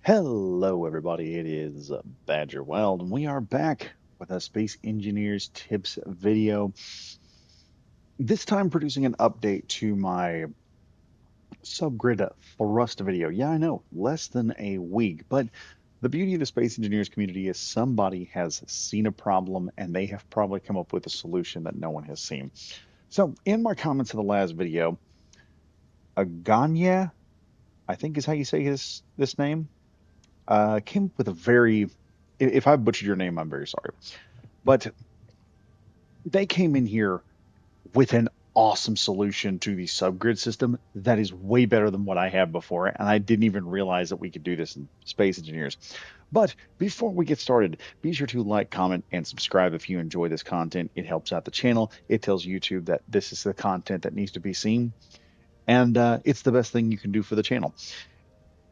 Hello, everybody. It is Badger Wild, and we are back with a Space Engineers Tips video. This time, producing an update to my subgrid thrust video. Yeah, I know, less than a week, but the beauty of the Space Engineers community is somebody has seen a problem and they have probably come up with a solution that no one has seen. So, in my comments of the last video, Aganya, I think is how you say his this name, came up with a very if I butchered your name, I'm very sorry. But they came in here with an awesome solution to the subgrid system that is way better than what I had before, and I didn't even realize that we could do this in Space Engineers. But before we get started, be sure to like, comment, and subscribe if you enjoy this content. It helps out the channel. It tells YouTube that this is the content that needs to be seen, and it's the best thing you can do for the channel.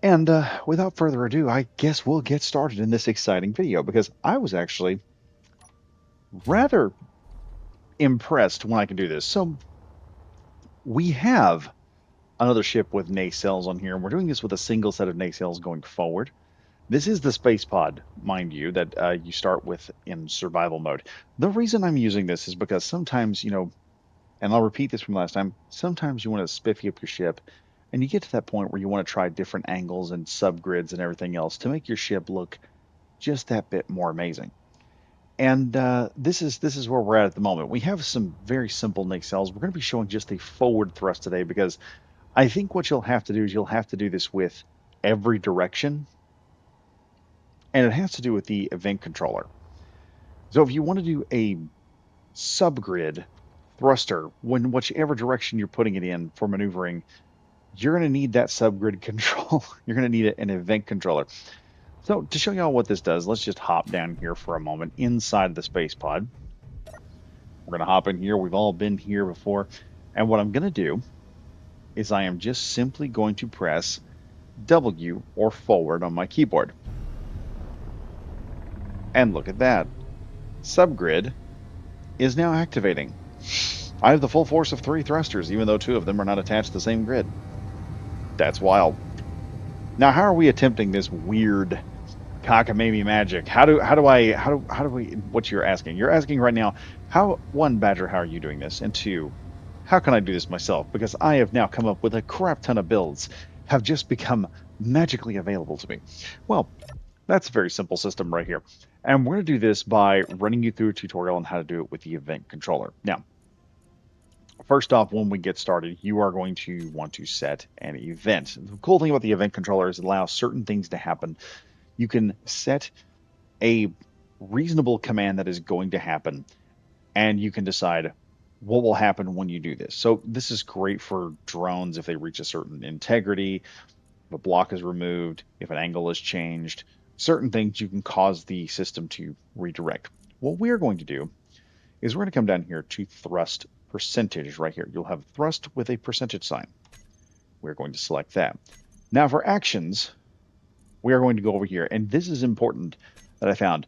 And without further ado, I guess we'll get started in this exciting video because I was actually rather impressed when I could do this. So we have another ship with nacelles on here, and we're doing this with a single set of nacelles going forward. This is the space pod, mind you, that you start with in survival mode. The reason I'm using this is because sometimes, and I'll repeat this from last time, sometimes you want to spiffy up your ship, and you get to that point where you want to try different angles and subgrids and everything else to make your ship look just that bit more amazing. And this is where we're at the moment. We have some very simple nacelles. We're going to be showing just the forward thrust today because I think what you'll have to do is you'll have to do this with every direction, and it has to do with the event controller. So if you want to do a subgrid thruster, when whichever direction you're putting it in for maneuvering, you're going to need that subgrid control. You're going to need an event controller. So to show y'all what this does, let's just hop down here for a moment inside the space pod. We're going to hop in here. We've all been here before. And what I'm going to do is I am just simply going to press W or forward on my keyboard. And look at that. Subgrid is now activating. I have the full force of 3 thrusters, even though 2 of them are not attached to the same grid. That's wild. Now, how are we attempting this weird cockamamie magic? What you're asking? You're asking right now, how, one, Badger, how are you doing this? And two, how can I do this myself? Because I have now come up with a crap ton of builds, have just become magically available to me. Well, that's a very simple system right here. And we're going to do this by running you through a tutorial on how to do it with the event controller. Now, first off, when we get started, you are going to want to set an event. The cool thing about the event controller is it allows certain things to happen. You can set a reasonable command that is going to happen, and you can decide what will happen when you do this. So this is great for drones if they reach a certain integrity, if a block is removed, if an angle is changed, certain things you can cause the system to redirect. What we're going to do is we're going to come down here to thrust percentage right here. You'll have thrust with a percentage sign. We're going to select that. Now for actions, we are going to go over here, and this is important that I found.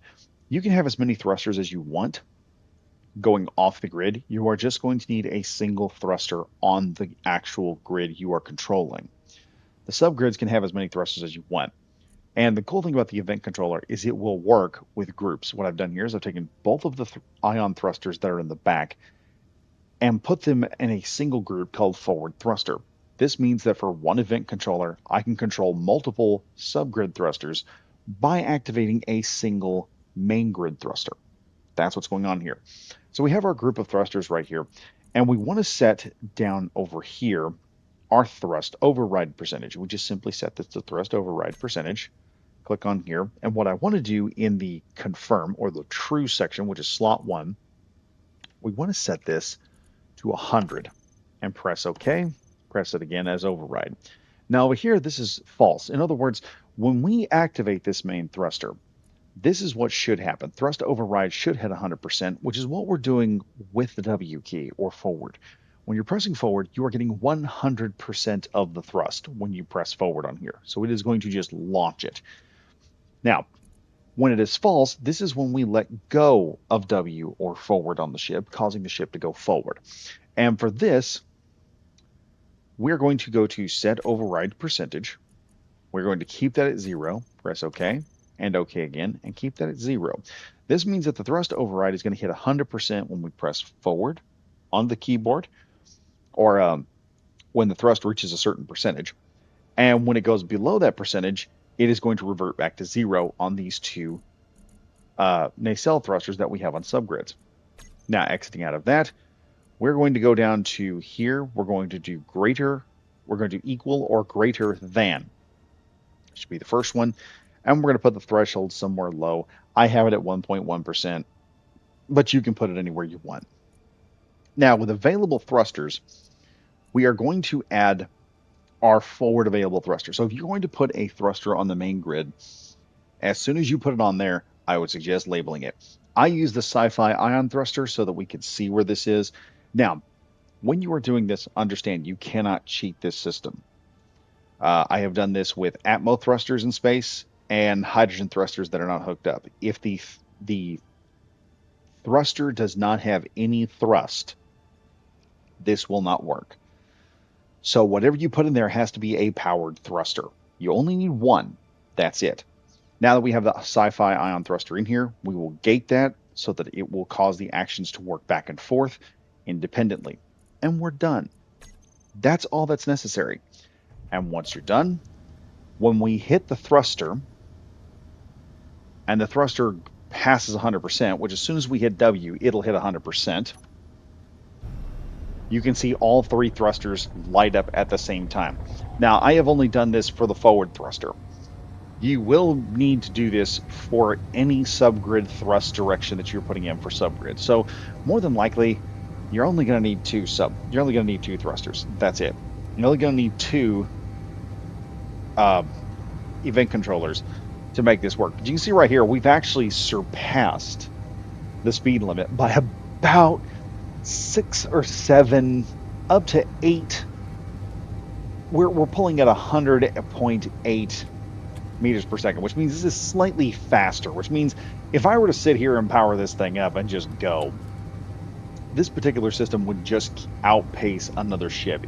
You can have as many thrusters as you want going off the grid. You are just going to need a single thruster on the actual grid you are controlling. The subgrids can have as many thrusters as you want. And the cool thing about the event controller is it will work with groups. What I've done here is I've taken both of the ion thrusters that are in the back and put them in a single group called forward thruster. This means that for one event controller, I can control multiple subgrid thrusters by activating a single main grid thruster. That's what's going on here. So we have our group of thrusters right here, and we want to set down over here our thrust override percentage. We just simply set this to thrust override percentage. Click on here, and what I want to do in the confirm or the true section, which is slot 1, we want to set this to 100 and press OK. Press it again as override. Now over here, this is false. In other words, when we activate this main thruster, this is what should happen. Thrust override should hit 100%, which is what we're doing with the W key or forward. When you're pressing forward, you are getting 100% of the thrust when you press forward on here. So it is going to just launch it. Now, when it is false, this is when we let go of W or forward on the ship, causing the ship to go forward. And for this, we're going to go to set override percentage. We're going to keep that at 0, press OK, and OK again, and keep that at 0. This means that the thrust override is going to hit 100% when we press forward on the keyboard, or when the thrust reaches a certain percentage. And when it goes below that percentage, it is going to revert back to 0 on these two nacelle thrusters that we have on subgrids. Now, exiting out of that, we're going to go down to here. We're going to do equal or greater than. Should be the first one. And we're going to put the threshold somewhere low. I have it at 1.1%, but you can put it anywhere you want. Now, with available thrusters, we are going to add our forward available thruster. So if you're going to put a thruster on the main grid, as soon as you put it on there, I would suggest labeling it. I use the Sci-Fi Ion thruster so that we can see where this is. Now, when you are doing this, understand you cannot cheat this system. I have done this with Atmo thrusters in space and hydrogen thrusters that are not hooked up. If the thruster does not have any thrust, this will not work. So whatever you put in there has to be a powered thruster. You only need one. That's it. Now that we have the Sci-Fi Ion thruster in here, we will gate that so that it will cause the actions to work back and forth independently. And we're done. That's all that's necessary. And once you're done, when we hit the thruster, and the thruster passes 100%, which as soon as we hit W, it'll hit 100%, you can see all three thrusters light up at the same time. Now, I have only done this for the forward thruster. You will need to do this for any subgrid thrust direction that you're putting in for subgrid. So more than likely, you're only going to need two thrusters. That's it. You're only going to need two event controllers to make this work. But you can see right here, we've actually surpassed the speed limit by about 6 or 7, up to 8. We're pulling at 100.8 meters per second, which means this is slightly faster, which means if I were to sit here and power this thing up and just go, this particular system would just outpace another ship.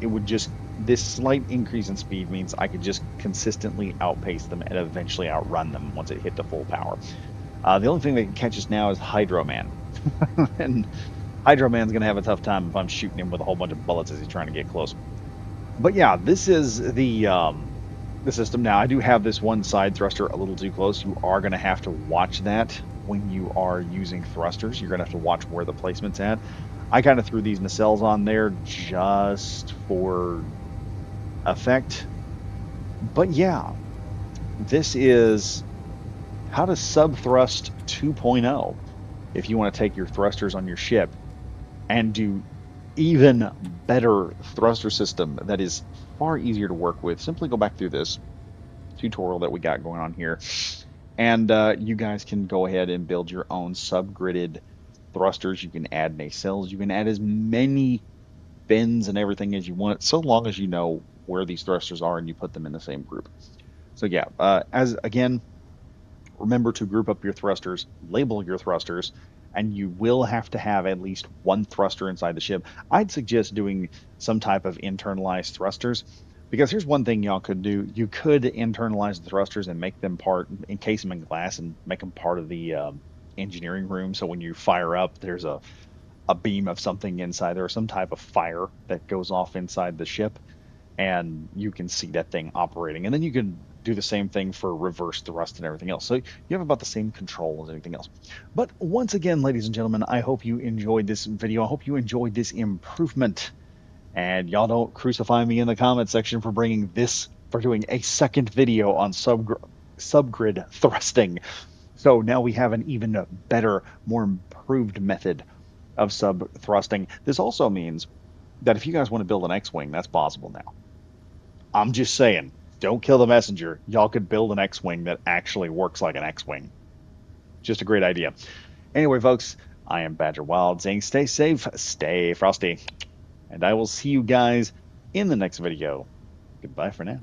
This slight increase in speed means I could just consistently outpace them and eventually outrun them once it hit the full power. The only thing that can catch us now is Hydro-Man. And Hydro-Man's going to have a tough time if I'm shooting him with a whole bunch of bullets as he's trying to get close. But yeah, this is the system. Now, I do have this one side thruster a little too close. You are going to have to watch that when you are using thrusters. You're going to have to watch where the placement's at. I kind of threw these nacelles on there just for effect. But yeah, this is how to sub-thrust 2.0 if you want to take your thrusters on your ship and do even better thruster system that is far easier to work with. Simply go back through this tutorial that we got going on here, and you guys can go ahead and build your own subgridded thrusters. You can add nacelles. You can add as many fins and everything as you want, so long as you know where these thrusters are and you put them in the same group. So yeah, remember to group up your thrusters, label your thrusters, and you will have to have at least one thruster inside the ship. I'd suggest doing some type of internalized thrusters, because here's one thing y'all could do. You could internalize the thrusters and encase them in glass and make them part of the engineering room. So when you fire up, there's a beam of something inside there, or some type of fire that goes off inside the ship, and you can see that thing operating. And then you can do the same thing for reverse thrust and everything else. So you have about the same control as anything else. But once again, ladies and gentlemen, I hope you enjoyed this video. I hope you enjoyed this improvement. And y'all don't crucify me in the comment section for doing a second video on subgrid thrusting. So now we have an even better, more improved method of sub-thrusting. This also means that if you guys want to build an X-Wing, that's possible now. I'm just saying, don't kill the messenger. Y'all could build an X-Wing that actually works like an X-Wing. Just a great idea. Anyway, folks, I am Badger Wild saying stay safe, stay frosty, and I will see you guys in the next video. Goodbye for now.